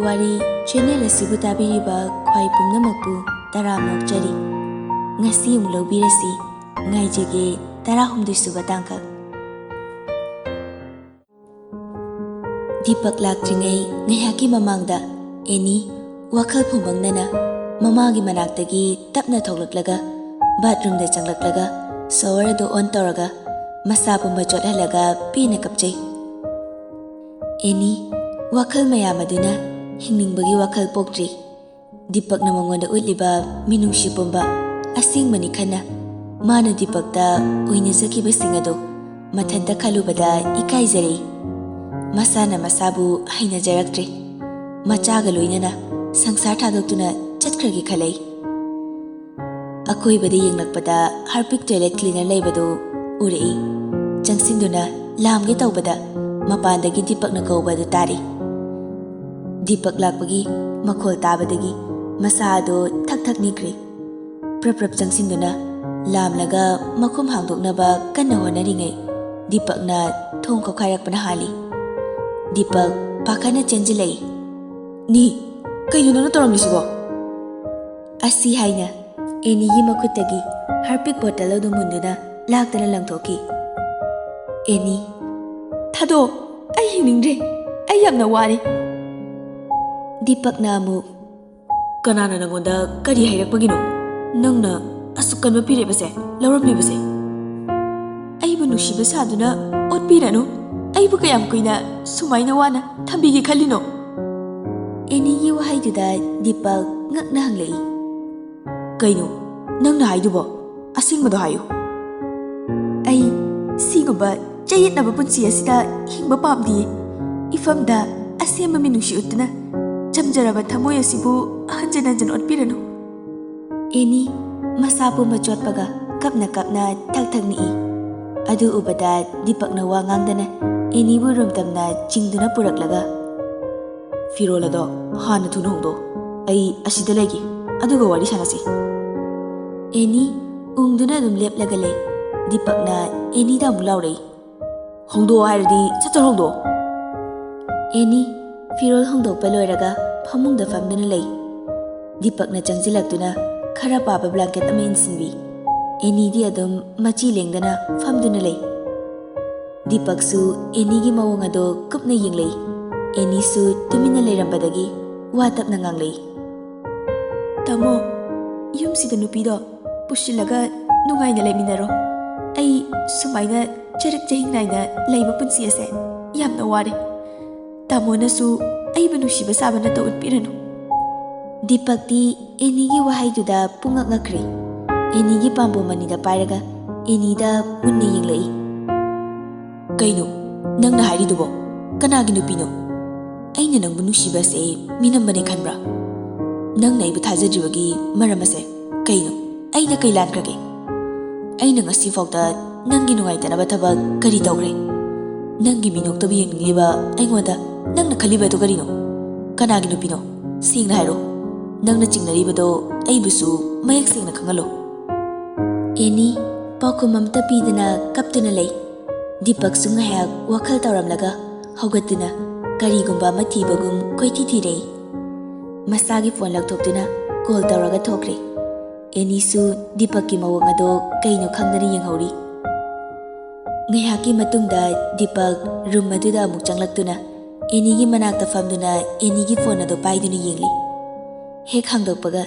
Wari channel asibu tabiriba khwai pumnamakpu taramnok chari. Ngasi yung lobirasi ngaijege 13 suba tangkak. Deepak laktringai ngayaki mamangda Annie wakal phumbangnana mamagi manaktagi tapna thoklaklaga bathroom da changlaklaga shower do on tawraga masa pumba chothalaga pena kapchai. Annie wakal mayam aduna hinningbagi wakal pokdri. Deepak na mangonda utliba minungsi pumba asingmani khana mana Deepak da oinazakiba singado mathanta khalubada ikaizarei. Masana masabu haina jaraktre machaga loinana sangsar thadokuna chatkragi khalai. Akoibada yenglakpada Harpic toilet cleaner leibado urei changsinduna lamge tawbada mapandagi Deepak na kaubada tari. Deepak lakpagi makhol tabadagi masado thak nikre prap changsinduna lamlaga makhum hangdoknaba kanna honaringai Deepak na thong khokhairakpana hali. Deepak pakana chenjilai. Ni kaino nang toramlisibo? Asi haina Annie gi makhutagi Harpic bottle adu munduna laktana langthoki. Annie thado ai hiningre ai yamna wari. Deepak na amu kanana nangonda kari hairakpagino nangna asukanba pirebase lauramlibase aibu nusiba saduna otpiranu aibu kayam kuina sumaina wana thambigi khalino. Annie gi wahaiduda Deepak ngakna hanglei. Kaino nangna haidubo asingmado hayu. Ai siguba chayitnaba punsi asida hingba pamdi ifamda asema minusi utna chamjaraba thamoy asibu hanjan otpiranu. Annie masapu machotpaga kapna thak-thakni i. Adu ubada Deepak na wa ngangdana Annie bu romtamna chingduna puraklaga. Firolado hana thuna hongdo ai asida legi aduga wari sanasi. Annie ungduna dum leplaga le. Deepak na Annie da mulaurei. Hongdo hairadi chatar hongdo. Annie firol hongdokpa loiraga famungda famduna lei. Deepak na changjilaktuna khara paba blanket ama insinbi. Annie di adum machi lengdana famduna lei. Deepak su Annie gi mawong ado kupna yenglei. Annie su tumina leirambadagi watapna nganglei. Tamo yumsida nupido pusilaga nungaina leiminaro. Ai sumaina charak jahingnaina leiba punsi ase yamna ware. Tamo nasu aiba nusiba sabana to utpiranu. Deepak di Annie gi wahaiduda pungak ngakre. Annie gi pambo manida pairaga Annie da munna yenglei. Kaino nangna hairidubo kanagi nupino? Aina nangbu nusiba se minambane khanbra. Nangna ibu thajadribagi maram ase kaino aina kai lankrage. Aina ngasi fawda nangi nungaitanaba thabak kari tawre. Nangi minoktabu yengliba aingoda nangna khalibado karino? Kanagi nupino? Singna hairo. Nangna chingnaribado aibusu mayak singna khangalo. Annie pakhum amta pidana kaptuna lei. Deepak su ngayak wakhal tawramlaga haugatuna karigumba mathibagum koiti thirei. Masagi phone lakthoktuna call tawraga thokre. Annie su Deepak ki mawang ado kaino khangdani yenghori. Ngayaki matungda Deepak room aduda amuk changlaktuna Annie gi manakta famduna Annie gi phone ado paiduna yengli. Hek hangdokpaga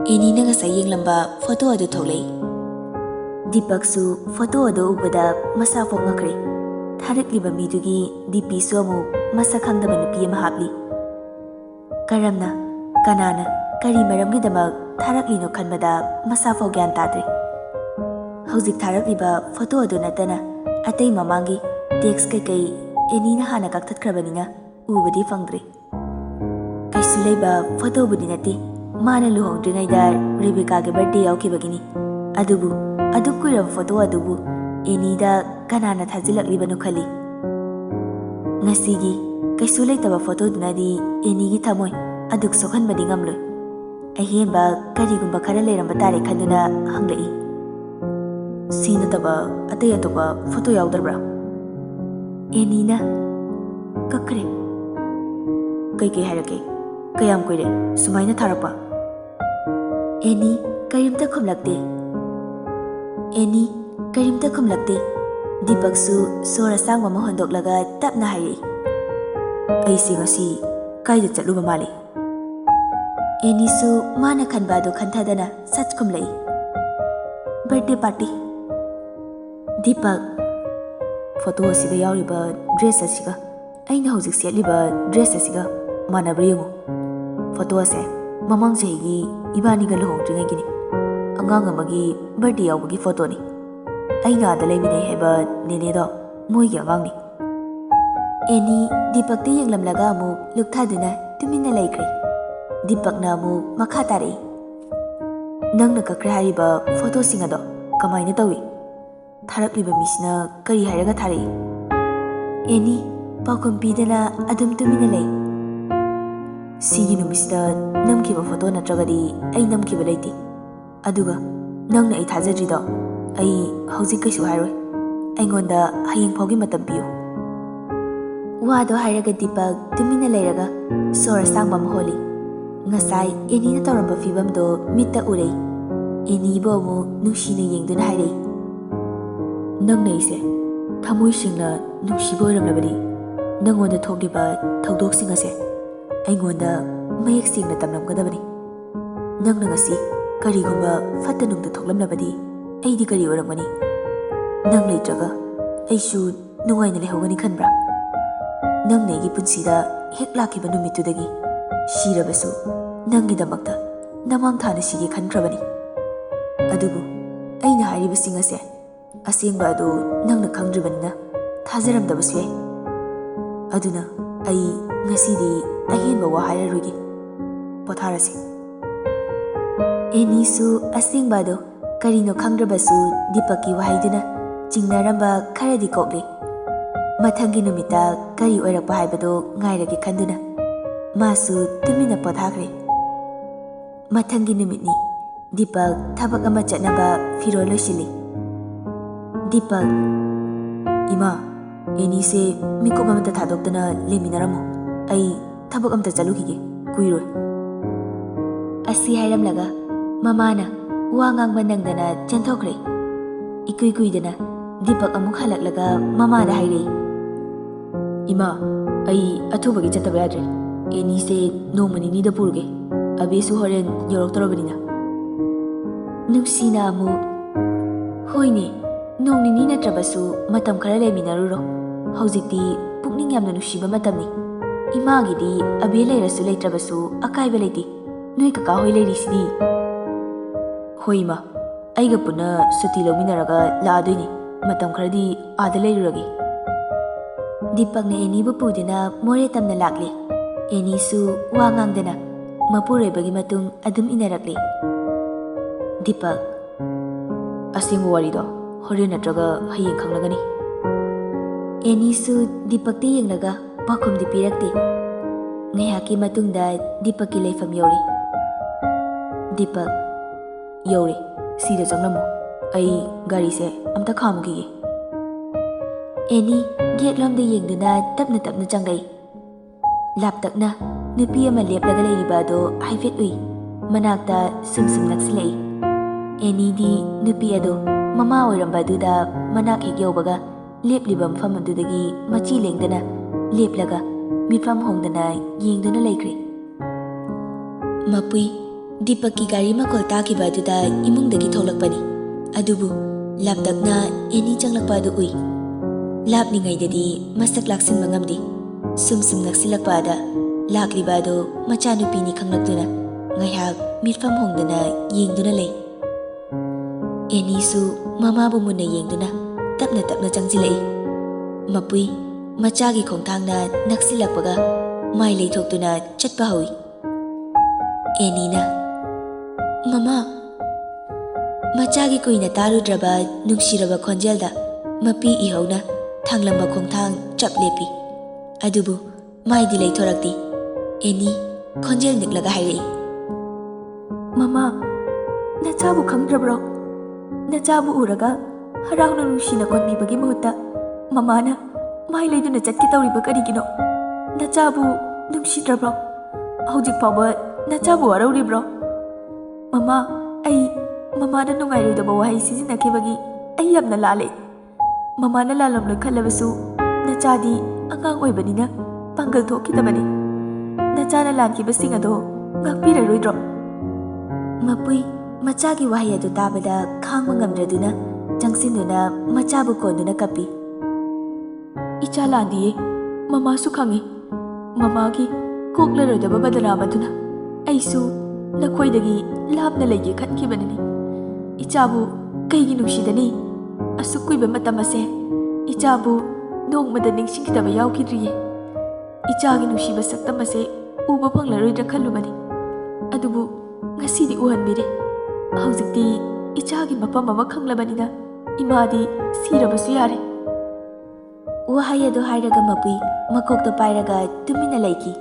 Annie na ngasai yenglamba photo adu tholei. Deepak su photo ado ubada masa phongakre. Tharakliba midugi DP su amu masa khangdaba nupi ama hapli. Karamna kanana kari maramgidamak tharaklino khanbada masa phau gyan tadre. Hauzik tharakliba photo adu natana atei mamangi text kai Annie na hana kakthatkrabanina ubadi fangdre. Kaisu leiba photo budi nati mana luhongdringaida Rebecca ge birthday yaukibagini. Adubu aduk kuiraba photo adubu Annie da kanana thajilakliba khali. Ngasigi kaisu leitaba photo dunadi Annie gi thamoy aduk sokhanbadi ngamloi. Ahemba karigumba khara leiramba tare khanduna hanglai. Sina taba atay atoba photo yaudarbra. Annie na kakre. Kay harake Kayam kuire, sumaina tharapa. Annie, karimta khumlakte. Annie, karimta khumlakte. Deepak su sora sangwa ma hondoklaga tapna hayi. Ai si ngasi kaida chatluba mali. Annie su mana khanba do khanthadana sach khumlai. Birthday party. Deepak, photo asiga yauriba dress asiga aina hojik setliba dress asiga manabri yengu. Photo ase mamang chahigi ibani ga luhongdringai gini. Angang amagi birthday yaubagi photo ni. Aina ada leminai heba nene do moi gi angang ni. Annie Deepak te yenglamlaga amu lukthaduna tumina laikre. Deepak na amu makha tare. Nangna kakre hariba photo singa do kamaina tawi. Tharakliba misna kari hairaga thari. Annie paukum pidana adum tumina lai. Sigi numisda namkiba photo natragadi ai namkiba laiti. Aduga nangna ai thajadri do ai hauzik kaisu hairoi. Aingonda hayeng phogi matam piyo. Wado hairaga Deepak tumina lairaga sora sangba maholi. Ngasai Annie na tawramba fibam do mitta urei. Annie bo mu nushina yengduna hairei. Nangna ise thamoi singna nungsiba oiramlabani nangonda thokliba thaudoksing ase aingonda mayek singna tamlamgadabani. Nangna ngasi karigumba fatta nungda thoklamlabadi aidi kari oiramgani. Nang leitraga aisu nungaina lehogani khanbra. Nangna igi punsida hek lakiba numitudagi shirabasu nangidamakta namang thana sigi khankrabani. Adubu aina haribasing ase asengba adu nangna khangdribanina thajaramdabasu yai. Aduna ai ngasidi ahenba wa hairarugi potharasi. Annie su asengba adu karino khangdrabasu Deepakki wahaiduna chingnaramba kharadi kokle. Mathangi numita kari oirakpa haibado ngairagi khanduna masu tumina pothakre. Mathangi numitni Deepak thabak ama chatnaba firol loisili. Deepak, Ima, Annie se mikup amata thadokdana leminaramo. Ai thabak amta chalukige kuiroi. Asi hairamlaga mamana wa ngangba nangdana chanthokre. Ikui kuidana Deepak amuk halaklaga mamada hairei. Ima, ai athubagi chataba yadre. Annie se nomani nida purge. Abesu horen yoroktorobadina. Nuksina amu hoine nong nini natrabasu matam khara leminaruro. Haujikti pukning yamna nusiba matamni. Imagidi abe leirasu leitrabasu akaiba leiti. Noi kaka hoi leirisidi. Hoima, aiga puna suti lominaraga laadoini. Matam kharadi aada leiruragi. Deepakna Annie bu pudina more tamna lakle. Annie su wa ngangdana mapuroibagi matung adum inarakle. Deepak, asengba warido horen natraga hayeng khanglagani. Annie su Deepak te yenglaga pakhumdi pirakte. Ngaihaki matungda Deepakki leifam yori. Deepak, yori sida changlamu. Ai gari se amta khamugige. Annie gate lomda yengduna tapna tapna changlai. Laptakna nupi ama leplaga leiriba do haifet ui. Manakta sumsum naksilai. Annie di nupi ado mama oiramba aduda manak hek yaubaga lepliba mafam adudagi machi lengdana leplaga mifam hongdana yengduna laikre. Mapui Deepakki gari makol takiba aduda imungdagi tholakpani. Adubu laptakna Annie changlakpa adu ui. Lapningaidadi masak laksinba ngamdi. Sumsum naksilakpa ada lakliba adu machanupini khanglakduna ngaihak mifam hongdana yengduna lai. Annie su mama bu munna yengduna tapna tapna changsilai. Mapui machagi khongthangna naksilakpaga mai leithokduna chatpa hawi. Annie na Mama, machagi kuina tarudraba nungsiraba khonjelda mapi ihona thanglamba khongthang chap lepi. Adubu maidi leithorakti. Annie khonjel niklaga hairei. Mama, nachabu khangdrabro? Nachabu uraga harauna nungsina konbibagi mahutta mamana mai leiduna chatki tawriba karigino? Nachabu nungsidrabro? hꯧꯖꯤꯛ ꯐꯥꯎꯕ ꯅꯆꯥꯕꯨ ꯋꯥꯔꯧꯔꯤꯕ꯭ꯔꯣ? ꯃꯃꯥ, ꯑꯩ ꯃꯃꯥꯅ ꯅꯨꯡꯉꯥꯏꯔꯣꯏꯗꯕ ꯋꯥꯍꯩ ꯁꯤꯖꯤꯟꯅꯈꯤꯕꯒꯤ ꯑꯩ ꯌꯥꯝꯅ ꯂꯥꯜꯂꯦ꯫ ꯃꯃꯥꯅ ꯂꯥꯜꯂꯝꯂꯣꯏ ꯈꯜꯂꯕꯁꯨ ꯅꯆꯥꯗꯤ ꯑꯉꯥꯡ ꯑꯣꯏꯕꯅꯤꯅ ꯄꯥꯡꯒꯜ ꯊꯣꯛꯈꯤꯗꯕꯅꯤ꯫ ꯅꯆꯥꯅ ꯂꯥꯟꯈꯤꯕꯁꯤꯡ ꯑꯗꯣ ꯉꯥꯛꯄꯤꯔꯔꯣꯏꯗ꯭ꯔꯣ? ꯃꯄꯨꯏ ꯃꯆꯥꯒꯤ ꯋꯥꯍꯩ ꯑꯗꯨ ꯇꯥꯕꯗ ꯈꯥꯡꯕ ꯉꯝꯗ꯭ꯔꯗꯨꯅ ꯆꯪꯁꯤꯟꯗꯨꯅ ꯃꯆꯥꯕꯨ ꯀꯣꯟꯗꯨꯅ ꯀꯞꯄꯤ꯫ ꯏꯆꯥ ꯂꯥꯟꯗꯤꯌꯦ, ꯃꯃꯥꯁꯨ ꯈꯪꯉꯤ꯫ ꯃꯃꯥꯒꯤ ꯀꯣꯛꯂꯔꯣꯏꯗꯕ ꯕꯗꯅꯥꯝ ꯑꯗꯨꯅ ꯑꯩꯁꯨ ꯅꯈꯣꯏꯗꯒꯤ ꯂꯥꯞꯅ ꯂꯩꯒꯦ ꯈꯟꯈꯤꯕꯅꯤ꯫ ꯏꯆꯥꯕꯨ ꯀꯩꯒꯤ ꯅꯨꯡꯁꯤꯗꯅꯤ? ꯑꯁꯨꯛ ꯀꯨꯏꯕ ꯃꯇꯝ ꯑꯁꯦ ꯏꯆꯥꯕꯨ ꯅꯣꯡꯃꯗ ꯅꯤꯡꯁꯤꯡꯈꯤꯗꯕ ꯌꯥꯎꯈꯤꯗ꯭ꯔꯤꯌꯦ꯫ ꯏꯆꯥꯒꯤ ꯅꯨꯡꯁꯤꯕ ꯁꯛꯇꯝ ꯑꯁꯦ ꯎꯕ ꯐꯪꯂꯔꯣꯏꯗ꯭ꯔꯥ ꯈꯜꯂꯨꯕꯅꯤ, ꯑꯗꯨꯕꯨ ꯉꯁꯤꯗꯤ ꯎꯍꯟꯕꯤꯔꯦ꯫ ꯍꯧꯖꯤꯛꯇꯤ ꯏꯆꯥꯒꯤ ꯃꯐꯝ ꯑꯃ ꯈꯪꯂꯕꯅꯤꯅ ꯏꯃꯥꯗꯤ ꯁꯤꯔꯕꯁꯨ ꯌꯥꯔꯦ꯫ ꯋꯥꯍꯩ ꯑꯗꯨ ꯍꯥꯏꯔꯒ ꯃꯄꯨꯏ ꯃꯀꯣꯛꯇ ꯄꯥꯏꯔꯒ ꯇꯨꯃꯤꯟꯅ ꯂꯩꯈꯤ꯫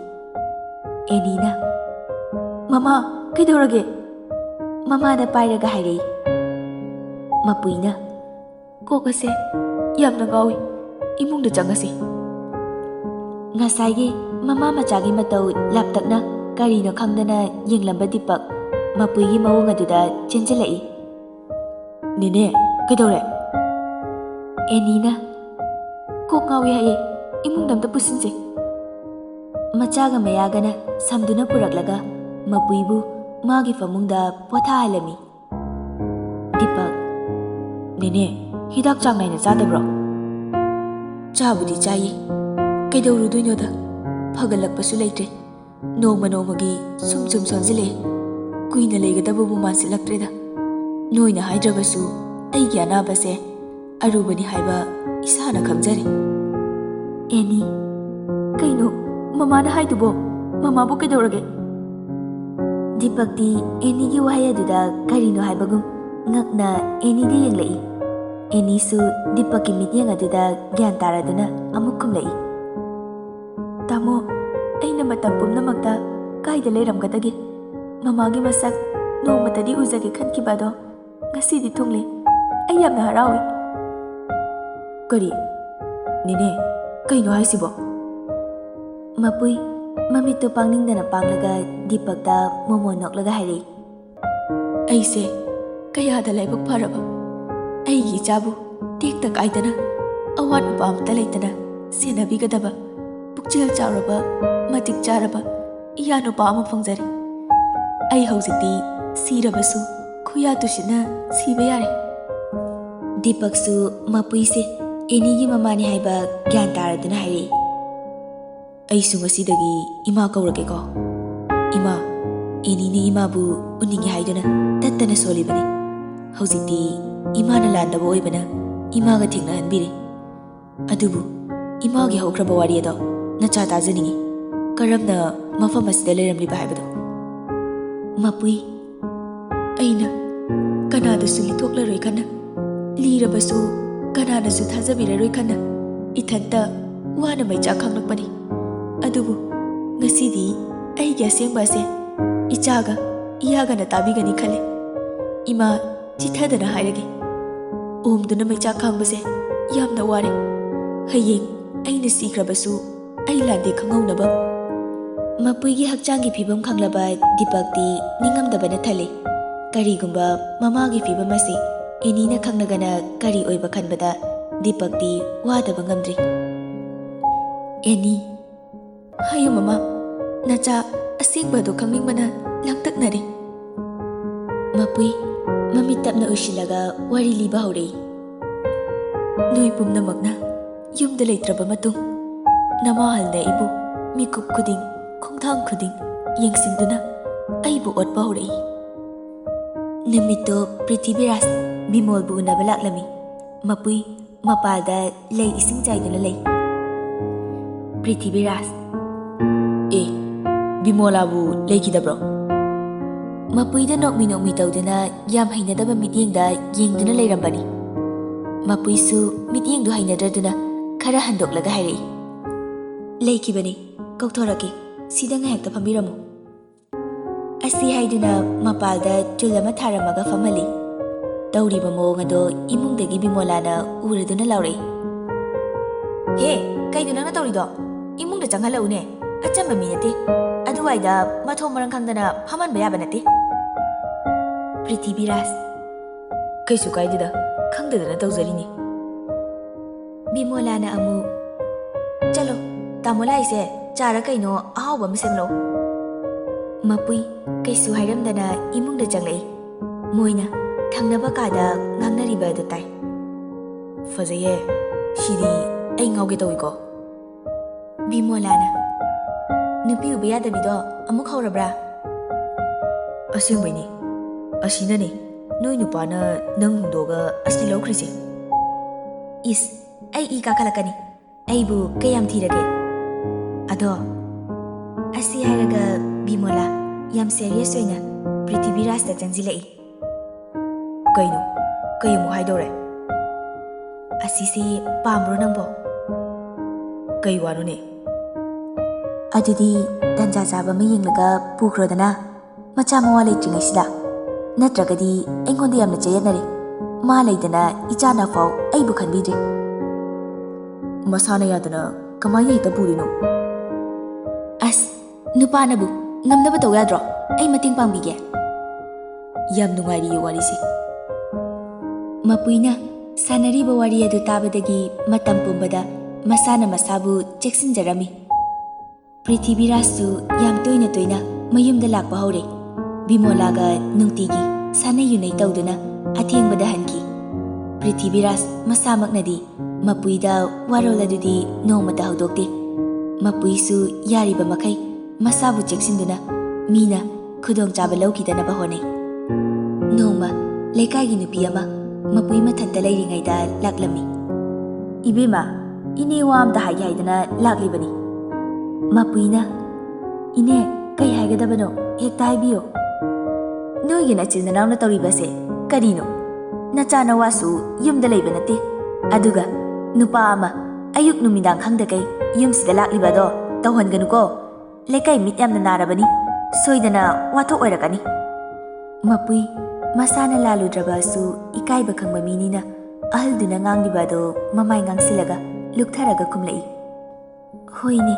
ꯑꯦꯅꯤꯅ "ꯃꯃꯥ, ꯀꯩꯗꯧꯔꯒꯦ?" ꯃꯃꯥꯗ ꯄꯥꯏꯔꯒ ꯍꯥꯏꯔꯛꯏ꯫ ꯃꯄꯨꯏꯅ "ꯀꯣꯛ ꯑꯁꯦ ꯌꯥꯝꯅ ꯉꯥꯎꯏ, ꯏꯃꯨꯡꯗ ꯆꯪꯉꯁꯤ." ꯉꯁꯥꯏꯒꯤ ꯃꯃꯥ ꯃꯆꯥꯒꯤ ꯃꯇꯧ ꯂꯥꯞꯇꯛꯅ ꯀꯔꯤꯅꯣ ꯈꯪꯗꯅ ꯌꯦꯡꯂꯝꯕ ꯗꯤꯄꯛ ꯃꯄꯨꯏꯒꯤ ꯃꯑꯣꯡ ꯑꯗꯨꯗ ꯆꯦꯟꯁꯤꯜꯂꯛꯏ꯫ "ꯅꯦꯅꯦ, ꯀꯩꯗꯧꯔꯦ?" ꯑꯦꯅꯤꯅ "ꯀꯣꯛ ꯉꯥꯎꯏ ꯍꯥꯏꯌꯦ, ꯏꯃꯨꯡꯗ ꯑꯝꯇ ꯄꯨꯁꯤꯟꯁꯦ." ꯃꯆꯥꯒ ꯃꯌꯥꯒꯅ ꯁꯝꯗꯨꯅ ꯄꯨꯔꯛꯂꯒ ꯃꯄꯨꯏꯕꯨ ꯃꯥꯒꯤ ꯐꯃꯨꯡꯗ ꯄꯣꯊꯥꯍꯜꯂꯝꯃꯤ꯫ ꯗꯤꯄꯛ "ꯅꯦꯅꯦ, ꯍꯤꯗꯥꯛ ꯆꯥꯡ ꯅꯥꯏꯅ ꯆꯥꯗꯕ꯭ꯔꯣ?" "ꯆꯥꯕꯨꯗꯤ ꯆꯥꯏꯌꯦ, ꯀꯩꯗꯧꯔꯨꯗꯣꯏꯅꯣꯗ, ꯐꯒꯠꯂꯛꯄꯁꯨ ꯂꯩꯇ꯭ꯔꯦ꯫ ꯅꯣꯡꯃ ꯅꯣꯡꯃꯒꯤ ꯁꯨꯝ ꯁꯣꯟꯖꯤꯜꯂꯛꯑꯦ꯫ ꯀꯨꯏꯅ ꯂꯩꯒꯗꯕꯕꯨ ꯃꯥꯟꯁꯤꯜꯂꯛꯇ꯭ꯔꯦꯗ꯫ ꯅꯣꯏꯅ ꯍꯥꯏꯗ꯭ꯔꯕꯁꯨ ꯑꯩꯒꯤ ꯑꯅꯥꯕꯁꯦ ꯑꯔꯨꯕꯅꯤ ꯍꯥꯏꯕ ꯏꯁꯥꯅ ꯈꯪꯖꯔꯦ." ꯑꯦꯅꯤ "ꯀꯩꯅꯣ ꯃꯃꯥꯅ ꯍꯥꯏꯗꯨꯕꯣ? ꯃꯃꯥꯕꯨ ꯀꯩꯗꯧꯔꯒꯦ?" ꯗꯤꯄꯛꯇꯤ ꯑꯦꯅꯤꯒꯤ ꯋꯥꯍꯩ ꯑꯗꯨꯗ ꯀꯔꯤꯅꯣ ꯍꯥꯏꯕꯒꯨꯝ ꯉꯛꯅ ꯑꯦꯅꯤꯗ ꯌꯦꯡꯂꯛꯏ꯫ ꯑꯦꯅꯤꯁꯨ ꯗꯤꯄꯛꯀꯤ ꯃꯤꯠꯌꯦꯡ ꯑꯗꯨꯗ ꯒ꯭ꯌꯥꯟ ꯇꯥꯔꯗꯨꯅ ꯑꯃꯨꯛ ꯈꯨꯝꯂꯛꯏ꯫ "ꯇꯥꯃꯣ, ꯑꯩꯅ ꯃꯇꯝ ꯄꯨꯝꯅꯃꯛꯇ ꯀꯥꯏꯗ ꯂꯩꯔꯝꯒꯗꯒꯦ? ꯃꯃꯥꯒꯤ ꯃꯁꯛ ꯅꯣꯡꯃꯇꯗꯤ ꯎꯖꯒꯦ ꯈꯟꯈꯤꯕ ꯑꯗꯣ ꯉꯁꯤꯗꯤ ꯊꯨꯡꯂꯦ꯫ ꯑꯩ ꯌꯥꯝꯅ ꯍꯔꯥꯎꯏ." "ꯀꯔꯤ? ꯅꯦꯅꯦ, ꯀꯩꯅꯣ ꯍꯥꯏꯁꯤꯕꯣ?" ꯃꯄꯨꯏ ꯃꯃꯤꯠꯇꯨ ꯄꯥꯡꯅꯤꯡꯗꯅ ꯄꯥꯡꯂꯒ ꯗꯤꯄꯛꯇ ꯃꯣꯃꯣꯟ ꯅꯣꯛꯂꯒ ꯍꯥꯏꯔꯛꯏ꯫ "ꯑꯩꯁꯦ ꯀꯌꯥꯗ ꯂꯥꯏꯕꯛ ꯐꯔꯕ, ꯑꯩꯒꯤ ꯏꯆꯥꯕꯨ ꯇꯦꯛꯇ ꯀꯥꯏꯗꯅ ꯑꯋꯥꯠ ꯑꯄꯥ ꯑꯃꯇ ꯂꯩꯇꯅ ꯁꯦꯟꯅꯕꯤꯒꯗꯕ ꯄꯨꯛꯆꯦꯜ ꯆꯥꯎꯔꯕ ꯃꯇꯤꯛ ꯆꯥꯔꯕ ꯏꯌꯥꯅꯨꯄꯥ ꯑꯃ ꯐꯪꯖꯔꯦ꯫ ꯑꯩ ꯍꯧꯖꯤꯛꯇꯤ ꯁꯤꯔꯕꯁꯨ ꯈꯨꯌꯥ ꯇꯨꯁꯤꯠꯅ ꯁꯤꯕ ꯌꯥꯔꯦ." ꯗꯤꯄꯛꯁꯨ ꯃꯄꯨꯏꯁꯦ ꯑꯦꯅꯤꯒꯤ ꯃꯃꯥꯅꯤ ꯍꯥꯏꯕ ꯒ꯭ꯌꯥꯟ ꯇꯥꯔꯗꯨꯅ ꯍꯥꯏꯔꯛꯏ꯫ "ꯑꯩꯁꯨ ꯉꯁꯤꯗꯒꯤ ꯏꯃꯥ ꯀꯧꯔꯒꯦꯀꯣ꯫ ꯏꯃꯥ, ꯑꯦꯅꯤꯅ ꯏꯃꯥꯕꯨ ꯎꯅꯤꯡꯉꯤ ꯍꯥꯏꯗꯨꯅ ꯇꯠꯇꯅ ꯁꯣꯜꯂꯤꯕꯅꯤ꯫ ꯍꯧꯖꯤꯛꯇꯤ ꯏꯃꯥꯅ ꯂꯥꯟꯗꯕ ꯑꯣꯏꯕꯅ ꯏꯃꯥꯒ ꯊꯦꯡꯅꯍꯟꯕꯤꯔꯦ꯫ ꯑꯗꯨꯕꯨ ꯏꯃꯥꯒꯤ ꯍꯧꯈ꯭ꯔꯕ ꯋꯥꯔꯤ ꯑꯗꯣ ꯅꯆꯥ ꯇꯥꯖꯅꯤꯡꯉꯤ, ꯀꯔꯝꯅ ꯃꯐꯝ ꯑꯁꯤꯗ ꯂꯩꯔꯝꯂꯤꯕ ꯍꯥꯏꯕꯗꯣ." ꯃꯄꯨꯏ "ꯑꯩꯅ ꯀꯅꯥꯗꯁꯨ ꯂꯤꯊꯣꯛꯂꯔꯣꯏ ꯈꯟꯅ, ꯂꯤꯔꯕꯁꯨ ꯀꯅꯥꯅꯁꯨ ꯊꯥꯖꯕꯤꯔꯔꯣꯏ ꯈꯟꯅ ꯏꯊꯟꯇ ꯋꯥꯅ ꯃꯩꯆꯥꯛ ꯈꯥꯡꯂꯛꯄꯅꯤ꯫ ꯑꯗꯨꯕꯨ ꯉꯁꯤꯗꯤ ꯑꯩꯒꯤ ꯑꯁꯦꯡꯕ ꯑꯁꯦ ꯏꯆꯥꯒ ꯏꯌꯥꯒꯅ ꯇꯥꯕꯤꯒꯅꯤ ꯈꯜꯂꯤ꯫ ꯏꯃꯥ, ꯆꯤꯊꯗꯅ ꯍꯥꯏꯔꯒꯦ, ꯑꯣꯝꯗꯨꯅ ꯃꯩꯆꯥꯛ ꯈꯥꯡꯕꯁꯦ ꯌꯥꯝꯅ ꯋꯥꯔꯦ꯫ ꯍꯌꯦꯡ ꯑꯩꯅ ꯁꯤꯈ꯭ꯔꯕꯁꯨ ꯑꯩ ꯂꯥꯟꯗꯦ ꯈꯪꯍꯧꯅꯕ." ꯃꯄꯨꯏꯒꯤ ꯍꯛꯆꯥꯡꯒꯤ ꯐꯤꯕꯝ ꯈꯪꯂꯕ ꯗꯤꯄꯛꯇꯤ ꯅꯤꯡꯉꯝꯗꯕꯅ ꯊꯜꯂꯤ꯫ ꯀꯔꯤꯒꯨꯝꯕ ꯃꯃꯥꯒꯤ ꯐꯤꯕꯝ ꯑꯁꯤ ꯑꯦꯅꯤꯅ ꯈꯪꯂꯒꯅ ꯀꯔꯤ ꯑꯣꯏꯕ ꯈꯟꯕꯗ ꯗꯤꯄꯛꯇꯤ ꯋꯥꯗꯕ ꯉꯝꯗ꯭ꯔꯤ꯫ ꯑꯦꯅꯤ "ꯍꯥꯏꯌꯨ ꯃꯃꯥ, ꯅꯆꯥ ꯑꯁꯦꯡꯕ ꯑꯗꯨ ꯈꯪꯅꯤꯡꯕꯅ ꯂꯥꯡꯇꯛꯅꯔꯦ." ꯃꯄꯨꯏ ꯃꯃꯤꯠ ꯇꯞꯅ ꯎꯏꯁꯤꯜꯂꯒ ꯋꯥꯔꯤ ꯂꯤꯕ ꯍꯧꯔꯛꯏ꯫ "ꯅꯣꯏ ꯄꯨꯝꯅꯃꯛꯅ ꯌꯨꯝꯗ ꯂꯩꯇ꯭ꯔꯕ ꯃꯇꯨꯡ ꯅꯃꯥꯍꯜꯅ ꯑꯩꯕꯨ ꯃꯤꯀꯨꯞ ꯈꯨꯗꯤꯡ ꯈꯣꯡꯊꯥꯡ ꯈꯨꯗꯤꯡ ꯌꯦꯡꯁꯤꯟꯗꯨꯅ ꯑꯩꯕꯨ ꯑꯣꯠꯄ ꯍꯧꯔꯛꯏ." ꯅꯨꯃꯤꯠꯇꯨ ꯄ꯭ꯔꯤꯊꯤꯕꯤꯔꯥꯖ ꯕꯤꯃꯣꯜꯕꯨ ꯎꯅꯕ ꯂꯥꯛꯂꯝꯃꯤ꯫ ꯃꯄꯨꯏ ꯃꯄꯥꯜꯗ ꯂꯩ ꯏꯁꯤꯡ ꯆꯥꯏꯗꯨꯅ ꯂꯩ꯫ ꯄ꯭ꯔꯤꯊꯤꯕꯤꯔꯥꯖ "ꯑꯦ, ꯕꯤꯃꯣꯂꯥꯕꯨ ꯂꯩꯈꯤꯗꯕ꯭ꯔꯣ?" ꯃꯄꯨꯏꯗ ꯅꯣꯛꯃꯤ ꯅꯣꯛꯃꯤ ꯇꯧꯗꯨꯅ ꯌꯥꯝ ꯍꯩꯅꯗꯕ ꯃꯤꯠꯌꯦꯡꯗ ꯌꯦꯡꯗꯨꯅ ꯂꯩꯔꯝꯕꯅꯤ꯫ ꯃꯄꯨꯏꯁꯨ ꯃꯤꯠꯌꯦꯡꯗꯨ ꯍꯩꯅꯗ꯭ꯔꯗꯨꯅ ꯈꯔ ꯍꯟꯗꯣꯛꯂꯒ ꯍꯥꯏꯔꯛꯏ꯫ "ꯂꯩꯈꯤꯕꯅꯤ, ꯀꯧꯊꯣꯔꯛꯀꯦ, ꯁꯤꯗ ꯉꯥꯏꯍꯥꯛꯇ ꯐꯝꯕꯤꯔꯝꯃꯨ." ꯑꯁꯤ ꯍꯥꯏꯗꯨꯅ ꯃꯄꯥꯜꯗ ꯇꯨꯜ ꯑꯃ ꯊꯥꯔꯝꯃꯒ ꯐꯝꯍꯜꯂꯤ꯫ ꯇꯧꯔꯤꯕ ꯃꯑꯣꯡ ꯑꯗꯣ ꯏꯃꯨꯡꯗꯒꯤ ꯕꯤꯃꯣꯂꯥꯅ ꯎꯔꯗꯨꯅ ꯂꯥꯎꯔꯛꯏ꯫ "ꯍꯦ, ꯀꯩꯅꯣ ꯅꯪꯅ ꯇꯧꯔꯤꯗꯣ? ꯏꯃꯨꯡꯗ ꯆꯪꯍꯜꯂꯛꯎꯅꯦ, ꯑꯆꯝꯕ ꯃꯤ ꯅꯠꯇꯦ, ꯑꯗꯨꯋꯥꯏꯗ ꯃꯊꯣꯡ ꯃꯔꯝ ꯈꯪꯗꯅ ꯐꯝꯍꯟꯕ ꯌꯥꯕ ꯅꯠꯇꯦ. ꯄ꯭ꯔꯤꯊꯤꯕꯤꯔꯥꯖ, ꯀꯩꯁꯨ ꯀꯥꯏꯗꯦꯗ, ꯈꯪꯗꯗꯅ ꯇꯧꯖꯔꯤꯅꯤ. ꯕꯤꯃꯣꯂꯥꯅ ꯑꯃꯨꯛ, ꯆꯠꯂꯣ, ꯇꯥꯃꯣ ꯂꯥꯛꯏꯁꯦ ꯆꯥꯔ ꯀꯩꯅꯣ ꯑꯍꯥꯎꯕ ꯑꯃ ꯁꯦꯝꯂꯛꯑꯣ. ꯃꯄꯨꯏ ꯀꯩꯁꯨ ꯍꯥꯏꯔꯝꯗꯅ ꯏꯃꯨꯡꯗ ꯆꯪꯂꯛꯏ. ꯃꯣꯏꯅ ꯊꯪꯅꯕ ꯀꯥꯗ ꯉꯥꯡꯅꯔꯤꯕ ꯑꯗꯨ ꯇꯥꯏ. ꯐꯖꯩꯌꯦ, ꯁꯤꯗꯤ ꯑꯩ ꯉꯥꯎꯒꯦ ꯇꯧꯏꯀꯣ. ꯕꯤꯃꯣꯂꯥꯅ, ꯅꯨꯄꯤ ꯎꯕ ꯌꯥꯗꯕꯤꯗꯣ ꯑꯃꯨꯛ ꯍꯧꯔꯕ꯭ꯔꯥ? ꯑꯁꯦꯡꯕꯩꯅꯤ, ꯑꯁꯤꯅꯅꯤ ꯅꯣꯏ ꯅꯨꯄꯥꯅ ꯅꯪ ꯍꯨꯟꯗꯣꯛꯑꯒ ꯑꯁꯤ ꯂꯧꯈ꯭ꯔꯤꯁꯦ. ꯏꯁ, ꯑꯩ ꯏ ꯀꯥꯈꯠꯂꯛꯀꯅꯤ. ꯑꯩꯕꯨ ꯀꯌꯥꯝ ꯊꯤꯔꯒꯦ? ꯑꯗꯣ, ꯑꯁꯤ ꯍꯥꯏꯔꯒ ꯕꯤꯃꯣꯂꯥ ꯌꯥꯝ ꯁꯦꯔꯤꯌꯁ ꯑꯣꯏꯅ ꯄ꯭ꯔꯤꯊꯤꯕꯤꯔꯥꯖꯇ ꯆꯪꯁꯤꯜꯂꯛꯏ. ꯀꯩꯅꯣ? ꯀꯩ ꯑꯃꯨꯛ ꯍꯥꯏꯗꯧꯔꯦ? ꯑꯁꯤꯁꯦ ꯄꯥꯝꯕ꯭ꯔꯣ ꯅꯪꯕꯣ? ꯀꯩ ꯋꯥꯅꯣꯅꯦ? ꯑꯗꯨꯗꯤ ꯇꯟꯖꯥ ꯆꯥꯕ ꯑꯃ ꯌꯦꯡꯂꯒ ꯄꯨꯈ꯭ꯔꯣꯗꯅ, ꯃꯆꯥ ꯃꯋꯥ ꯂꯩꯇ꯭ꯔꯤꯉꯩꯁꯤꯗ. ꯅꯠꯇ꯭ꯔꯒꯗꯤ ꯑꯩꯉꯣꯟꯗ ꯌꯥꯝꯅ ꯆꯌꯦꯠꯅꯔꯦ. ꯃꯥ ꯂꯩꯗꯅ ꯏꯆꯥꯅꯐꯥꯎ ꯑꯩꯕꯨ ꯈꯟꯕꯤꯗ꯭ꯔꯦ. ꯃꯁꯥꯅ ꯌꯥꯗꯅ ꯀꯃꯥꯏꯅ ꯍꯦꯛꯇ ꯄꯨꯗꯣꯏꯅꯣ? ꯑꯁ, ꯅꯨꯄꯥꯅꯕꯨ ꯉꯝꯅꯕ ꯇꯧ ꯌꯥꯗ꯭ꯔꯣ? ꯑꯩ ꯃꯇꯦꯡ ꯄꯥꯡꯕꯤꯒꯦ. ꯌꯥꯝ ꯅꯨꯡꯉꯥꯏꯔꯤꯌꯦ ꯋꯥꯔꯤꯁꯦ. ꯃꯄꯨꯏꯅ ꯁꯥꯟꯅꯔꯤꯕ ꯋꯥꯔꯤ ꯑꯗꯨ ꯇꯥꯕꯗꯒꯤ ꯃꯇꯝ ꯄꯨꯝꯕꯗ ꯃꯁꯥꯅ ꯃꯁꯥꯕꯨ ꯆꯦꯛꯁꯤꯟꯖꯔꯝꯃꯤ. ꯄ꯭ꯔꯤꯊꯤꯕꯤꯔꯥꯖꯁꯨ ꯌꯥꯝ ꯇꯣꯏꯅ ꯇꯣꯏꯅ ꯃꯌꯨꯝꯗ ꯂꯥꯛꯄ ꯍꯧꯔꯦ. ꯕꯤꯃꯣꯂꯥꯒ ꯅꯨꯡꯇꯤꯒꯤ ꯁꯥꯟꯅꯩ ꯌꯨꯅꯩ ꯇꯧꯗꯨꯅ ꯑꯊꯦꯡꯕꯗ ꯍꯟꯈꯤ. ꯄ꯭ꯔꯤꯊꯤꯕꯤꯔꯥꯖ ꯃꯁꯥꯃꯛꯅꯗꯤ ꯃꯄꯨꯏꯗ ꯋꯥꯔꯣꯜ ꯑꯗꯨꯗꯤ ꯅꯣꯡꯃꯇ ꯍꯧꯗꯣꯛꯇꯦ. ꯃꯄꯨꯏꯁꯨ ꯌꯥꯔꯤꯕ ꯃꯈꯩ ꯃꯁꯥꯕꯨ ꯆꯦꯛꯁꯤꯟꯗꯨꯅ ꯃꯤꯅ ꯈꯨꯗꯣꯡꯆꯥꯕ ꯂꯧꯈꯤꯗꯅꯕ ꯍꯣꯠꯅꯩ. ꯅꯣꯡꯃ ꯂꯩꯀꯥꯏꯒꯤ ꯅꯨꯄꯤ ꯑꯃ ꯃꯄꯨꯏ ꯃꯊꯟꯇ ꯂꯩꯔꯤꯉꯩꯗ ꯂꯥꯛꯂꯝꯃꯤ. ꯏꯕꯦꯝꯃ, ꯏꯅꯦ ꯋꯥ ꯑꯝꯇ ꯍꯥꯏꯒꯦ ꯍꯥꯏꯗꯅ ꯂꯥꯛꯂꯤꯕꯅꯤ. ꯃꯄꯨꯏꯅ, ꯏꯅꯦ, ꯀꯩ ꯍꯥꯏꯒꯗꯕꯅꯣ? ꯍꯦꯛꯇ ꯍꯥꯏꯕꯤꯌꯣ. ꯅꯣꯏꯒꯤ ꯅꯆꯤꯟ ꯅꯅꯥꯎꯅ ꯇꯧꯔꯤꯕꯁꯦ ꯀꯔꯤꯅꯣ? ꯅꯆꯥ ꯅꯋꯥꯁꯨ ꯌꯨꯝꯗ ꯂꯩꯕ ꯅꯠꯇꯦ. ꯑꯗꯨꯒ ꯅꯨꯄꯥ ꯑꯃ ꯑꯌꯨꯛ ꯅꯨꯃꯤꯗꯥꯡ ꯈꯪꯗꯈꯩ ꯌꯨꯝꯁꯤꯗ ꯂꯥꯛꯂꯤꯕꯗꯣ ꯇꯧꯍꯟꯒꯅꯨꯀꯣ. ꯂꯩꯀꯥꯏ ꯃꯤꯠ ꯌꯥꯝꯅ ꯅꯥꯔꯕꯅꯤ. ꯁꯣꯏꯗꯅ ꯋꯥꯊꯣꯛ ꯑꯣꯏꯔꯛꯀꯅꯤ. ꯃꯄꯨꯏ ꯃꯁꯥꯅ ꯂꯥꯜꯂꯨꯗ꯭ꯔꯕꯁꯨ ꯏꯀꯥꯏꯕ ꯈꯪꯕ ꯃꯤꯅꯤꯅ ꯑꯍꯜꯗꯨꯅ ꯉꯥꯡꯂꯤꯕ ꯑꯗꯣ ꯃꯃꯥꯏ ꯉꯥꯡꯁꯤꯜꯂꯒ ꯂꯨꯛꯊꯔꯒ ꯈꯨꯝꯂꯛꯏ. ꯍꯣꯏꯅꯦ,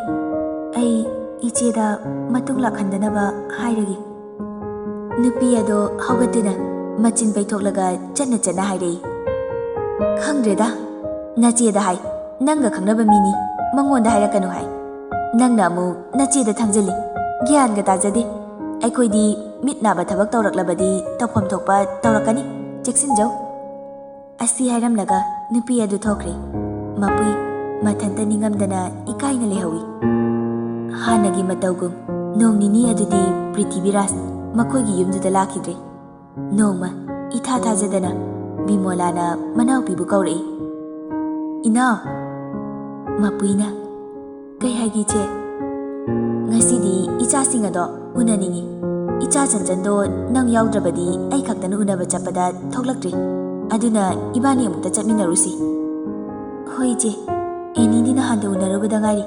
ꯑꯩ ꯏꯆꯦꯗ ꯃꯇꯨꯡ ꯂꯥꯛꯍꯟꯗꯅꯕ ꯍꯥꯏꯔꯒꯦ. ꯅꯨꯄꯤ ꯑꯗꯣ ꯍꯧꯒꯠꯇꯨꯅ ꯃꯆꯤꯟ ꯄꯩꯊꯣꯛꯂꯒ ꯆꯠꯅ ꯆꯠꯅ ꯍꯥꯏꯔꯛꯏ. ꯈꯪꯗ꯭ꯔꯦꯗ, ꯅꯆꯦꯗ ꯍꯥꯏ. ꯅꯪꯒ ꯈꯪꯅꯕ ꯃꯤꯅꯤ, ꯃꯉꯣꯟꯗ ꯍꯥꯏꯔꯛꯀꯅꯨ ꯍꯥꯏ. ꯅꯪꯅ ꯑꯃꯨꯛ ꯅꯆꯦꯗ ꯊꯪꯖꯤꯜꯂꯤ. ꯒ꯭ꯌꯥꯟꯒ ꯇꯥꯖꯗꯦ. ꯑꯩꯈꯣꯏꯗꯤ ꯃꯤꯠ ꯅꯥꯕ ꯊꯕꯛ ꯇꯧꯔꯛꯂꯕꯗꯤ ꯇꯧꯐꯝ ꯊꯣꯛꯄ ꯇꯧꯔꯛꯀꯅꯤ. ꯆꯦꯛꯁꯤꯟꯖꯧ. ꯑꯁꯤ ꯍꯥꯏꯔꯝꯂꯒ ꯅꯨꯄꯤ ꯑꯗꯨ ꯊꯣꯛꯈ꯭ꯔꯦ. ꯃꯄꯨꯏ ꯃꯊꯟꯇ ꯅꯤꯡꯉꯝꯗꯅ ꯏꯀꯥꯏꯅ ꯂꯩꯍꯧꯏ. ꯍꯥꯟꯅꯒꯤ ꯃꯇꯧꯒꯨꯝ ꯅꯣꯡ ꯅꯤꯅꯤ ꯑꯗꯨꯗꯤ ꯄ꯭ꯔꯤꯊꯤꯕꯤꯔꯥꯖ ꯃꯈꯣꯏꯒꯤ ꯌꯨꯝꯗꯨꯗ ꯂꯥꯛꯈꯤꯗ꯭ꯔꯦ. ꯅꯣꯡꯃ ꯏꯊꯥ ꯊꯥꯖꯗꯅ ꯕꯤꯃꯣꯂꯥꯅ ꯃꯅꯥꯎꯄꯤꯕꯨ ꯀꯧꯔꯛꯏ. ꯏꯅꯥꯎ. ꯃꯄꯨꯏꯅ, ꯀꯩ ꯍꯥꯏꯒꯦ ꯏꯆꯦ? ꯉꯁꯤꯗꯤ ꯏꯆꯥꯁꯤꯡ ꯑꯗꯣ ꯎꯅꯅꯤꯡꯉꯤ. ꯏꯆꯥ ꯆꯟꯆꯟꯗꯣ ꯅꯪ ꯌꯥꯎꯗ꯭ꯔꯕꯗꯤ ꯑꯩ ꯈꯛꯇꯅ ꯎꯅꯕ ꯆꯠꯄꯗ ꯊꯣꯛꯂꯛꯇ꯭ꯔꯤ. ꯑꯗꯨꯅ ꯏꯕꯥꯅꯤ ꯑꯃꯨꯛꯇ ꯆꯠꯃꯤꯟꯅꯔꯨꯁꯤ. ꯍꯣꯏ ꯏꯆꯦ, ꯑꯦꯅꯤꯗꯤ ꯅꯍꯥꯟꯗ ꯎꯅꯔꯨꯕꯗ ꯉꯥꯏꯔꯤ.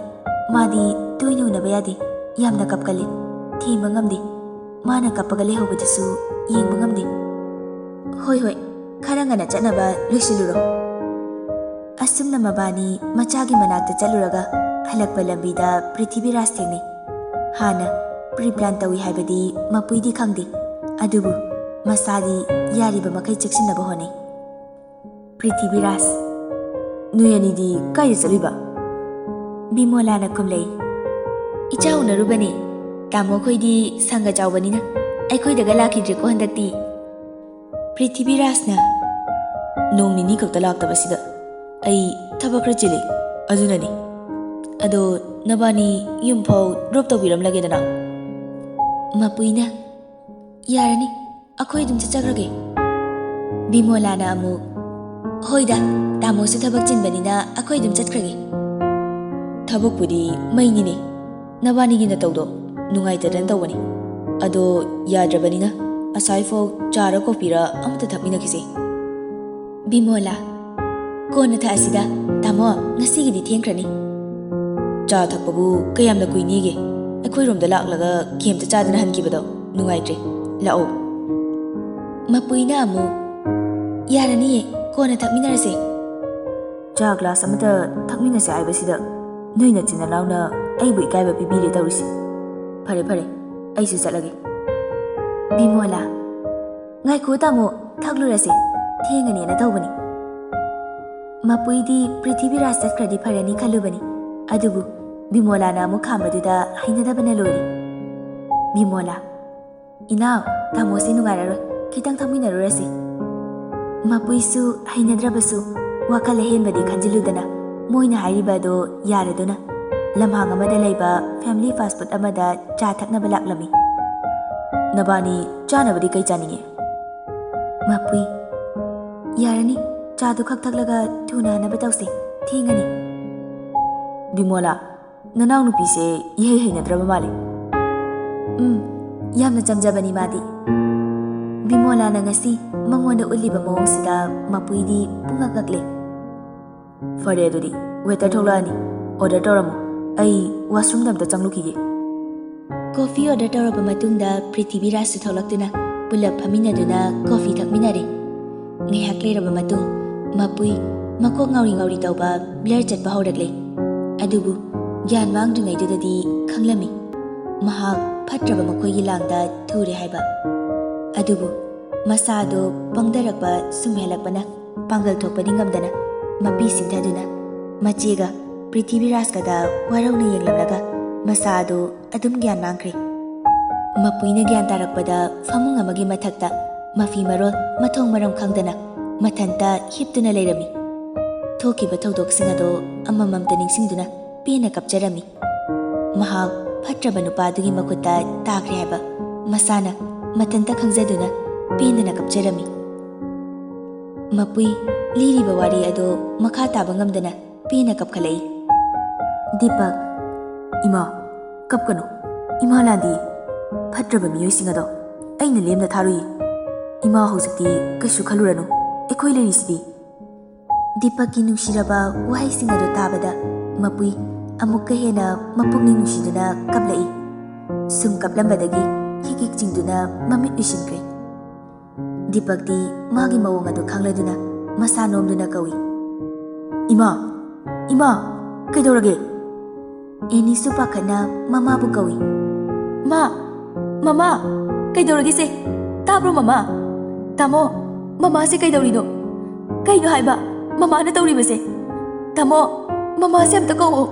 ꯃꯥꯗꯤ ꯇꯣꯏꯅ ꯎꯅꯕ ꯌꯥꯗꯦ. ꯌꯥꯝꯅ ꯀꯞꯀꯜꯂꯤ. ꯊꯦꯝꯕ ꯉꯝꯗꯦ. ꯃꯥꯅ ꯀꯞꯄꯒ ꯂꯩꯍꯧꯕꯗꯨꯁꯨ ꯌꯦꯡꯕ ꯉꯝꯗꯦ. ꯍꯣꯏ ꯍꯣꯏ, ꯈꯔ ꯉꯟꯅ ꯆꯠꯅꯕ ꯂꯣꯏꯁꯤꯜꯂꯨꯔꯣ. ꯑꯁꯨꯝꯅ ꯃꯕꯥꯅꯤ ꯃꯆꯥꯒꯤ ꯃꯅꯥꯛꯇ ꯆꯠꯂꯨꯔꯒ ꯍꯜꯂꯛꯄ ꯂꯝꯕꯤꯗ ꯄ꯭ꯔꯤꯊꯤꯕꯤꯔꯥꯖ ꯊꯦꯡꯅꯩ. ꯍꯥꯟꯅ ꯄ꯭ꯔꯤꯄ꯭ꯂꯥꯟ ꯇꯧꯏ ꯍꯥꯏꯕꯗꯤ ꯃꯄꯨꯏꯗꯤ ꯈꯪꯗꯦ. ꯑꯗꯨꯕꯨ ꯃꯁꯥꯗꯤ ꯌꯥꯔꯤꯕ ꯃꯈꯩ ꯆꯦꯛꯁꯤꯟꯅꯕ ꯍꯣꯠꯅꯩ. ꯄ꯭ꯔꯤꯊꯤꯕꯤꯔꯥꯖ, ꯅꯣꯏ ꯑꯅꯤꯗꯤ ꯀꯥꯏꯗ ꯆꯠꯂꯤꯕ? ꯕꯤꯃꯣꯂꯥꯅ ꯈꯨꯝꯂꯛꯏ. ꯏꯆꯥ ꯎꯅꯔꯨꯕꯅꯦ. ꯇꯥꯃꯣ ꯈꯣꯏꯗꯤ ꯁꯪꯒ ꯆꯥꯎꯕꯅꯤꯅ ꯑꯩꯈꯣꯏꯗꯒ ꯂꯥꯛꯈꯤꯗ꯭ꯔꯦꯀꯣ ꯍꯟꯗꯛꯇꯤ. ꯄ꯭ꯔꯤꯊꯤꯕꯤꯔꯥꯖꯅ, ꯅꯣꯡ ꯅꯤꯅꯤ ꯈꯛꯇ ꯂꯥꯛꯇꯕꯁꯤꯗ ꯑꯩ ꯊꯕꯛ ꯈꯔ ꯆꯤꯜꯂꯤ, ꯑꯗꯨꯅꯅꯤ. ꯑꯗꯣ ꯅꯕꯥꯅꯤ ꯌꯨꯝꯐꯥꯎ ꯗ꯭ꯔꯣꯞ ꯇꯧꯕꯤꯔꯝꯂꯒꯦꯗꯅ. ꯃꯄꯨꯏꯅ, ꯌꯥꯔꯅꯤ, ꯑꯩꯈꯣꯏ ꯑꯗꯨꯝ ꯆꯠꯆꯈ꯭ꯔꯒꯦ. ꯕꯤꯃꯣꯂꯥꯅ ꯑꯃꯨꯛ, ꯍꯣꯏꯗ, ꯇꯥꯃꯣꯁꯨ ꯊꯕꯛ ꯆꯤꯟꯕꯅꯤꯅ ꯑꯩꯈꯣꯏ ꯑꯗꯨꯝ ꯆꯠꯈ꯭ꯔꯒꯦ. ꯊꯕꯛꯄꯨꯗꯤ ꯃꯩꯅꯤꯅꯦ. ꯅꯕꯥꯅꯤꯒꯤ ꯅꯇꯧꯗꯣ ꯅꯨꯡꯉꯥꯏꯇꯗꯅ ꯇꯧꯕꯅꯤ. ꯑꯗꯣ ꯌꯥꯗ꯭ꯔꯕꯅꯤꯅ ꯑꯁꯥꯏꯐꯥꯎ ꯆꯥꯔ ꯀꯣꯐꯤꯔ ꯑꯃꯇ ꯊꯛꯃꯤꯟꯅꯈꯤꯁꯦ. ꯕꯤꯃꯣꯂꯥ, ꯀꯣꯟꯅ ꯊꯛꯑꯁꯤꯗ. ꯇꯥꯃꯣ, ꯉꯁꯤꯒꯤꯗꯤ ꯊꯦꯡꯈ꯭ꯔꯅꯤ. ꯆꯥ ꯊꯛꯄꯕꯨ ꯀꯌꯥꯝꯅ ꯀꯨꯏꯅꯤꯒꯦ? ꯑꯩꯈꯣꯏꯔꯣꯝꯗ ꯂꯥꯛꯂꯒ ꯀꯦꯝꯇ ꯆꯥꯗꯅ ꯍꯟꯈꯤꯕꯗꯣ ꯅꯨꯡꯉꯥꯏꯇ꯭ꯔꯦ. ꯂꯥꯛꯑꯣ. ꯃꯄꯨꯏꯅ ꯑꯃꯨꯛ, ꯌꯥꯔꯅꯤꯌꯦ, ꯀꯣꯟꯅ ꯊꯛꯃꯤꯟꯅꯔꯁꯦ. ꯆꯥ ꯒ꯭ꯂꯥꯁ ꯑꯃꯇ ꯊꯛꯃꯤꯟꯅꯁꯦ ꯍꯥꯏꯕꯁꯤꯗ ꯅꯣꯏ ꯅꯆꯤꯟ ꯅꯅꯥꯎꯅ ꯑꯩꯕꯨ ꯏꯀꯥꯏꯕ ꯄꯤꯕꯤꯔꯦ ꯇꯧꯔꯤꯁꯦ. ꯐꯔꯦ ꯐꯔꯦ ꯑꯩꯁꯨ ꯆꯠꯂꯒꯦ ꯕꯤꯃꯣꯂꯥ, ꯉꯥꯏꯈꯣ ꯇꯥꯃꯣ, ꯊꯛꯂꯨꯔꯁꯦ, ꯊꯦꯡꯉꯅꯦꯅ ꯇꯧꯕꯅꯤ꯫ ꯃꯄꯨꯏꯗꯤ ꯄ꯭ꯔꯤꯊꯤꯕꯤꯔꯥꯖ ꯆꯠꯈ꯭ꯔꯗꯤ ꯐꯔꯅꯤ ꯈꯜꯂꯨꯕꯅꯤ, ꯑꯗꯨꯕꯨ ꯕꯤꯃꯣꯂꯥꯅ ꯑꯃꯨꯛ ꯈꯥꯝꯕꯗꯨꯗ ꯍꯩꯅꯗꯕꯅ ꯂꯣꯏꯔꯦ꯫ ꯕꯤꯃꯣꯂꯥ, ꯏꯅꯥꯎ, ꯇꯥꯃꯣꯁꯦ ꯅꯨꯡꯉꯥꯏꯔꯔꯣꯏ, ꯈꯤꯇꯪ ꯊꯛꯃꯤꯟꯅꯔꯨꯔꯁꯤ꯫ ꯃꯄꯨꯏꯁꯨ ꯍꯩꯅꯗ꯭ꯔꯕꯁꯨ ꯋꯥꯈꯜ ꯑꯍꯦꯟꯕꯗꯤ ꯈꯟꯖꯤꯜꯂꯨꯗꯅ ꯃꯣꯏꯅ ꯍꯥꯏꯔꯤꯕ ꯑꯗꯣ ꯌꯥꯔꯗꯨꯅ ꯂꯝꯍꯥꯡ ꯑꯃꯗ ꯂꯩꯕ ꯐꯦꯃꯤꯂꯤ ꯐꯥꯁ ꯐꯨꯗ ꯑꯃꯗ ꯆꯥ ꯊꯛꯅꯕ ꯂꯥꯛꯂꯝꯃꯤ꯫ ꯅꯕꯥꯅꯤ ꯆꯥꯅꯕꯗꯤ ꯀꯩ ꯆꯥꯅꯤꯡꯉꯤ? ꯃꯄꯨꯏ, ꯌꯥꯔꯅꯤ, ꯆꯥꯗꯨ ꯈꯛ ꯊꯛꯂꯒ ꯊꯨꯅ ꯍꯟꯅꯕ ꯇꯧꯁꯦ, ꯊꯦꯡꯉꯅꯤ꯫ ꯕꯤꯃꯣꯂꯥ, ꯅꯅꯥꯎ ꯅꯨꯄꯤꯁꯦ ꯏꯍꯩ ꯍꯩꯅꯗ꯭ꯔꯕ ꯃꯥꯜꯂꯦ꯫ ꯌꯥꯝꯅ ꯆꯝꯖꯕꯅꯤ ꯃꯥꯗꯤ꯫ ꯕꯤꯃꯣꯂꯥꯅ ꯉꯁꯤ ꯃꯉꯣꯟꯗ ꯎꯠꯂꯤꯕ ꯃꯑꯣꯡꯁꯤꯗ ꯃꯄꯨꯏꯗꯤ ꯄꯨꯡꯉꯛ ꯉꯛꯂꯦ꯫ ꯐꯔꯦ ꯑꯗꯨꯗꯤ ꯋꯦꯇꯔ ꯊꯣꯛꯂꯛꯑꯅꯤ, ꯑꯣꯔꯗꯔ ꯇꯧꯔꯝꯃꯣ, ꯑꯩ ꯋꯥꯁꯔꯨꯝꯗ ꯑꯝꯇ ꯆꯪꯂꯨꯈꯤꯒꯦ꯫ ꯀꯣꯐꯤ ꯑꯣꯔꯗꯔ ꯇꯧꯔꯕ ꯃꯇꯨꯡꯗ ꯄ꯭ꯔꯤꯊꯤꯕꯤꯔꯥꯖꯁꯨ ꯊꯣꯛꯂꯛꯇꯨꯅ ꯄꯨꯂꯞ ꯐꯝꯃꯤꯟꯅꯗꯨꯅ ꯀꯣꯐꯤ ꯊꯛꯃꯤꯟꯅꯔꯦ꯫ ꯉꯥꯏꯍꯥꯛ ꯂꯩꯔꯕ ꯃꯇꯨꯡ ꯃꯄꯨꯏ ꯃꯀꯣꯛ ꯉꯥꯎꯔꯤ ꯉꯥꯎꯔꯤ ꯇꯧꯕ ꯕ꯭ꯂꯔ ꯆꯠꯄ ꯍꯧꯔꯛꯂꯦ꯫ ꯑꯗꯨꯕꯨ ꯒ꯭ꯌꯥꯟ ꯃꯥꯡꯗ꯭ꯔꯤꯉꯩꯗꯨꯗꯗꯤ ꯈꯪꯂꯝꯃꯤ ꯃꯍꯥꯛ ꯐꯠꯇ꯭ꯔꯕ ꯃꯈꯣꯏꯒꯤ ꯂꯥꯡꯗ ꯊꯨꯔꯦ ꯍꯥꯏꯕ꯫ ꯑꯗꯨꯕꯨ ꯃꯁꯥꯗꯣ ꯄꯪꯊꯔꯛꯄ ꯁꯨꯝ ꯍꯦꯜꯂꯛꯄꯅ ꯄꯥꯡꯒꯜ ꯊꯣꯛꯄꯗꯤ ꯉꯝꯗꯅ ꯃꯄꯤ ꯁꯤꯡꯊꯗꯨꯅ ꯃꯆꯦꯒ ꯄ꯭ꯔꯤꯊꯤꯕꯤꯔꯥꯖꯀꯗ ꯋꯥꯔꯧꯅ ꯌꯦꯡꯂꯛꯂꯒ ꯃꯁꯥꯗꯣ ꯑꯗꯨꯝ ꯒ꯭ꯌꯥꯟ ꯃꯥꯡꯈ꯭ꯔꯦ꯫ ꯃꯄꯨꯏꯅ ꯒ꯭ꯌꯥꯟ ꯇꯥꯔꯛꯄꯗ ꯐꯃꯨꯡ ꯑꯃꯒꯤ ꯃꯊꯛꯇ ꯃꯐꯤ ꯃꯔꯣꯜ ꯃꯊꯣꯡ ꯃꯔꯝ ꯈꯪꯗꯅ ꯃꯊꯟꯇ ꯍꯤꯞꯇꯨꯅ ꯂꯩꯔꯝꯃꯤ꯫ ꯊꯣꯛꯈꯤꯕ ꯊꯧꯗꯣꯛꯁꯤꯡ ꯑꯗꯣ ꯑꯃꯃꯝꯇ ꯅꯤꯡꯁꯤꯡꯗꯨꯅ ꯄꯦꯟꯅ ꯀꯞꯆꯔꯝꯃꯤ꯫ ꯃꯍꯥꯛ ꯐꯠꯇ꯭ꯔꯕ ꯅꯨꯄꯥꯗꯨꯒꯤ ꯃꯈꯨꯠꯇ ꯇꯥꯈ꯭ꯔꯦ ꯍꯥꯏꯕ ꯃꯁꯥꯅ ꯃꯊꯟꯇ ꯈꯪꯖꯗꯨꯅ ꯄꯦꯟꯗꯅ ꯀꯞꯆꯔꯝꯃꯤ꯫ ꯃꯄꯨꯏ ꯂꯤꯔꯤꯕ ꯋꯥꯔꯤ ꯑꯗꯣ ꯃꯈꯥ ꯇꯥꯕ ꯉꯝꯗꯅ ꯄꯦꯟꯅ ꯀꯞꯈꯠꯂꯛꯏ꯫ ꯗꯤꯄꯛ, ꯏꯃꯥ, ꯀꯞꯀꯅꯨ, ꯏꯃꯥ ꯂꯥꯟꯗꯤꯌꯦ, ꯐꯠꯇ꯭ꯔꯕ ꯃꯤꯑꯣꯏꯁꯤꯡ ꯑꯗꯣ ꯑꯩꯅ ꯂꯦꯝꯅ ꯊꯥꯔꯨꯏ꯫ ꯏꯃꯥ ꯍꯧꯖꯤꯛꯇꯤ ꯀꯩꯁꯨ ꯈꯜꯂꯨꯔꯅꯨ, ꯑꯩꯈꯣꯏ ꯂꯩꯔꯤꯁꯤꯗꯤ꯫ ꯗꯤꯄꯛꯀꯤ ꯅꯨꯡꯁꯤꯔꯕ ꯋꯥꯍꯩꯁꯤꯡ ꯑꯗꯨ ꯇꯥꯕꯗ ꯃꯄꯨꯏ ꯑꯃꯨꯛꯀ ꯍꯦꯟꯅ ꯃꯄꯨꯛꯅꯤꯡ ꯅꯨꯡꯁꯤꯗꯨꯅ ꯀꯞꯂꯛꯏ꯫ ꯁꯨꯝ ꯀꯞꯂꯝꯕꯗꯒꯤ ꯍꯤꯛ ꯍꯤꯛ ꯆꯤꯡꯗꯨꯅ ꯃꯃꯤꯠ ꯎꯏꯁꯤꯟꯈ꯭ꯔꯦ꯫ ꯗꯤꯄꯛꯇꯤ ꯃꯥꯒꯤ ꯃꯑꯣꯡ ꯑꯗꯨ ꯈꯪꯂꯗꯨꯅ ꯃꯁꯥ ꯅꯣꯝꯗꯨꯅ ꯀꯧꯏ꯫ ꯏꯃꯥ, ꯏꯃꯥ, ꯀꯩꯗꯧꯔꯒꯦ? ꯑꯦꯅꯤꯁꯨ ꯄꯥꯈꯠꯅ ꯃꯃꯥꯕꯨ ꯀꯧꯏ꯫ ꯃꯃꯥ, ꯀꯩꯗꯧꯔꯒꯦꯁꯦ? ꯇꯥꯕ꯭ꯔꯣ ꯃꯃꯥ? ꯇꯥꯃꯣ, ꯃꯃꯥꯁꯦ ꯀꯩꯗꯧꯔꯤꯅꯣ? ꯀꯩꯅꯣ ꯍꯥꯏꯕ ꯃꯃꯥꯅ ꯇꯧꯔꯤꯕꯁꯦ? ꯇꯥꯃꯣ, ꯃꯃꯥꯁꯦ ꯑꯝꯇ ꯀꯧꯑꯣ꯫